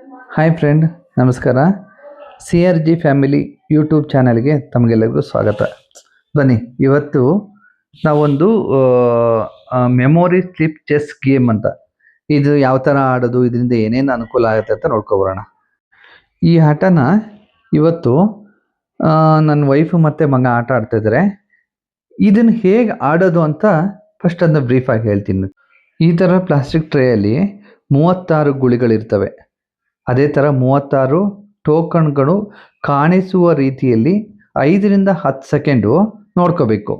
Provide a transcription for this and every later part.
Hi friend, ನಮಸ್ಕಾರ. CRG family YouTube ಚಾನಲ್ಗೆ ತಮಗೆಲ್ಲರಿಗೂ ಸ್ವಾಗತ. ಬನ್ನಿ, ಇವತ್ತು ನಾವೊಂದು ಮೆಮೊರಿ ಸ್ಲಿಪ್ ಚೆಸ್ ಗೇಮ್ ಅಂತ, ಇದು ಯಾವ ಥರ ಆಡೋದು, ಇದರಿಂದ ಏನೇನು ಅನುಕೂಲ ಆಗುತ್ತೆ ಅಂತ ನೋಡ್ಕೊಬರೋಣ. ಈ ಆಟನ ಇವತ್ತು ನನ್ನ ವೈಫು ಮತ್ತು ಮಗ ಆಟ ಆಡ್ತಿದ್ದಾರೆ. ಇದನ್ನು ಹೇಗೆ ಆಡೋದು ಅಂತ ಫಸ್ಟ್ ಅದನ್ನ ಬ್ರೀಫಾಗಿ ಹೇಳ್ತೀನಿ. ಈ ಥರ ಪ್ಲಾಸ್ಟಿಕ್ ಟ್ರೇಯಲ್ಲಿ 36 ಗುಳಿಗಳಿರ್ತವೆ. ಅದೇ ಥರ 36 ಟೋಕನ್ಗಳು ಕಾಣಿಸುವ ರೀತಿಯಲ್ಲಿ 5ರಿಂದ 10 ಸೆಕೆಂಡು ನೋಡ್ಕೋಬೇಕು.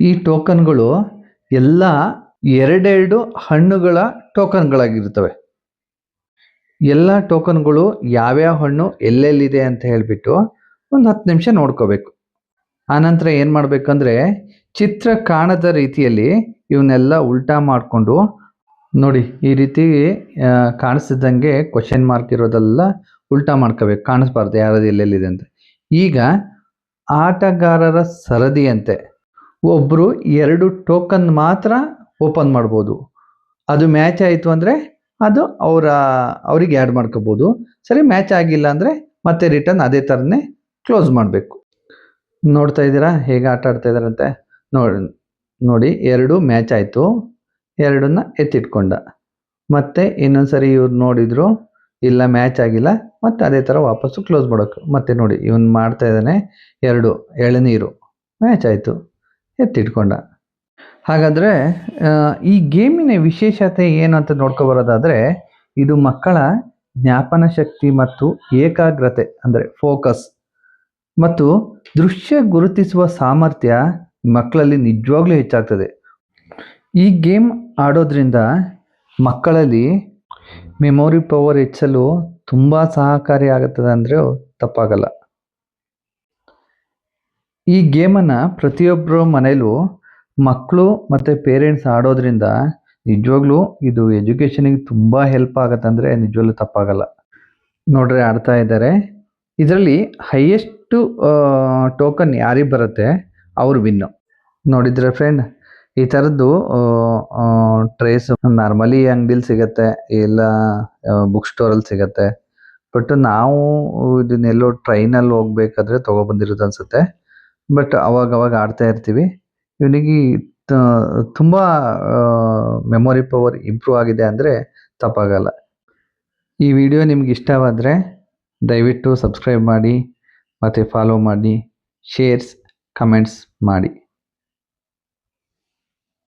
ಈ ಟೋಕನ್ಗಳು ಎಲ್ಲ ಎರಡೆರಡು ಹಣ್ಣುಗಳ ಟೋಕನ್ಗಳಾಗಿರ್ತವೆ. ಎಲ್ಲ ಟೋಕನ್ಗಳು ಯಾವ್ಯಾವ ಹಣ್ಣು ಎಲ್ಲೆಲ್ಲಿದೆ ಅಂತ ಹೇಳಿಬಿಟ್ಟು ಒಂದು 10 ನಿಮಿಷ ನೋಡ್ಕೋಬೇಕು. ಆನಂತರ ಏನು ಮಾಡಬೇಕಂದ್ರೆ, ಚಿತ್ರ ಕಾಣದ ರೀತಿಯಲ್ಲಿ ಇವನ್ನೆಲ್ಲ ಉಲ್ಟಾ ಮಾಡಿಕೊಂಡು ನೋಡಿ, ಈ ರೀತಿ ಕಾಣಿಸ್ತಿದ್ದಂಗೆ ಕ್ವಶನ್ ಮಾರ್ಕ್ ಇರೋದೆಲ್ಲ ಉಲ್ಟಾ ಮಾಡ್ಕೋಬೇಕು, ಕಾಣಿಸ್ಬಾರ್ದು ಯಾರದು ಎಲ್ಲೆಲ್ಲಿದೆ ಅಂತ. ಈಗ ಆಟಗಾರರ ಸರದಿಯಂತೆ ಒಬ್ಬರು 2 ಟೋಕನ್ ಮಾತ್ರ ಓಪನ್ ಮಾಡ್ಬೋದು. ಅದು ಮ್ಯಾಚ್ ಆಯಿತು ಅಂದರೆ ಅದು ಅವ್ರಿಗೆ ಆ್ಯಡ್ ಮಾಡ್ಕೋಬೋದು. ಸರಿ, ಮ್ಯಾಚ್ ಆಗಿಲ್ಲ ಅಂದರೆ ಮತ್ತೆ ರಿಟರ್ನ್ ಅದೇ ಥರನೇ ಕ್ಲೋಸ್ ಮಾಡಬೇಕು. ನೋಡ್ತಾ ಇದ್ದೀರಾ ಹೇಗೆ ಆಟ ಆಡ್ತಾ ಇದ್ದಾರಂತೆ? ನೋಡಿ 2 ಮ್ಯಾಚ್ ಆಯಿತು, 2ನ್ನ ಎತ್ತಿಟ್ಕೊಂಡ. ಮತ್ತೆ ಇನ್ನೊಂದು ಸರಿ ಇವ್ರು ನೋಡಿದ್ರು, ಇಲ್ಲ ಮ್ಯಾಚ್ ಆಗಿಲ್ಲ, ಮತ್ತೆ ಅದೇ ಥರ ವಾಪಸ್ಸು ಕ್ಲೋಸ್ ಮಾಡೋಕ್ಕೆ. ಮತ್ತೆ ನೋಡಿ ಇವನು ಮಾಡ್ತಾ ಇದ್ದಾನೆ, 2 ಎಳನೀರು ಮ್ಯಾಚ್ ಆಯಿತು, ಎತ್ತಿಟ್ಕೊಂಡ. ಹಾಗಾದರೆ ಈ ಗೇಮಿನ ವಿಶೇಷತೆ ಏನು ಅಂತ ನೋಡ್ಕೊಬರೋದಾದರೆ, ಇದು ಮಕ್ಕಳ ಜ್ಞಾಪನ ಶಕ್ತಿ ಮತ್ತು ಏಕಾಗ್ರತೆ ಅಂದರೆ ಫೋಕಸ್ ಮತ್ತು ದೃಶ್ಯ ಗುರುತಿಸುವ ಸಾಮರ್ಥ್ಯ ಮಕ್ಕಳಲ್ಲಿ ನಿಜವಾಗ್ಲೂ ಹೆಚ್ಚಾಗ್ತದೆ. ಈ ಗೇಮ್ ಆಡೋದ್ರಿಂದ ಮಕ್ಕಳಲ್ಲಿ ಮೆಮೊರಿ ಪವರ್ ಹೆಚ್ಚಲು ತುಂಬ ಸಹಕಾರಿಯಾಗುತ್ತದೆ ಅಂದರೆ ತಪ್ಪಾಗಲ್ಲ. ಈ ಗೇಮನ್ನು ಪ್ರತಿಯೊಬ್ಬರ ಮನೇಲೂ ಮಕ್ಕಳು ಮತ್ತು ಪೇರೆಂಟ್ಸ್ ಆಡೋದ್ರಿಂದ ನಿಜವಾಗ್ಲೂ ಇದು ಎಜುಕೇಷನಿಗೆ ತುಂಬ ಹೆಲ್ಪ್ ಆಗುತ್ತೆ ಅಂದರೆ ನಿಜವಾಗ್ಲೂ ತಪ್ಪಾಗಲ್ಲ. ನೋಡ್ರಿ ಆಡ್ತಾ ಇದ್ದಾರೆ. ಇದರಲ್ಲಿ ಹೈಯೆಸ್ಟು ಟೋಕನ್ ಯಾರಿಗೆ ಬರುತ್ತೆ ಅವರು ವಿನ್ನು. ನೋಡಿದ್ರೆ ಫ್ರೆಂಡ್, ಈ ಥರದ್ದು ಟ್ರೇಸ್ ನಾರ್ಮಲಿ ಅಂಗಡಿಲಿ ಸಿಗುತ್ತೆ, ಇಲ್ಲ ಬುಕ್ ಸ್ಟೋರಲ್ಲಿ ಸಿಗುತ್ತೆ. ಬಟ್ ನಾವು ಇದನ್ನೆಲ್ಲೋ ಟ್ರೈನಲ್ಲಿ ಹೋಗ್ಬೇಕಾದ್ರೆ ತೊಗೊಬಂದಿರೋದು ಅನಿಸುತ್ತೆ. ಬಟ್ ಅವಾಗ ಆಡ್ತಾ ಇರ್ತೀವಿ. ಇವನಿಗೆ ತುಂಬ ಮೆಮೊರಿ ಪವರ್ ಇಂಪ್ರೂವ್ ಆಗಿದೆ ಅಂದರೆ ತಪ್ಪಾಗಲ್ಲ. ಈ ವಿಡಿಯೋ ನಿಮ್ಗೆ ಇಷ್ಟವಾದರೆ ದಯವಿಟ್ಟು ಸಬ್ಸ್ಕ್ರೈಬ್ ಮಾಡಿ ಮತ್ತು ಫಾಲೋ ಮಾಡಿ, ಶೇರ್ಸ್, ಕಮೆಂಟ್ಸ್ ಮಾಡಿ.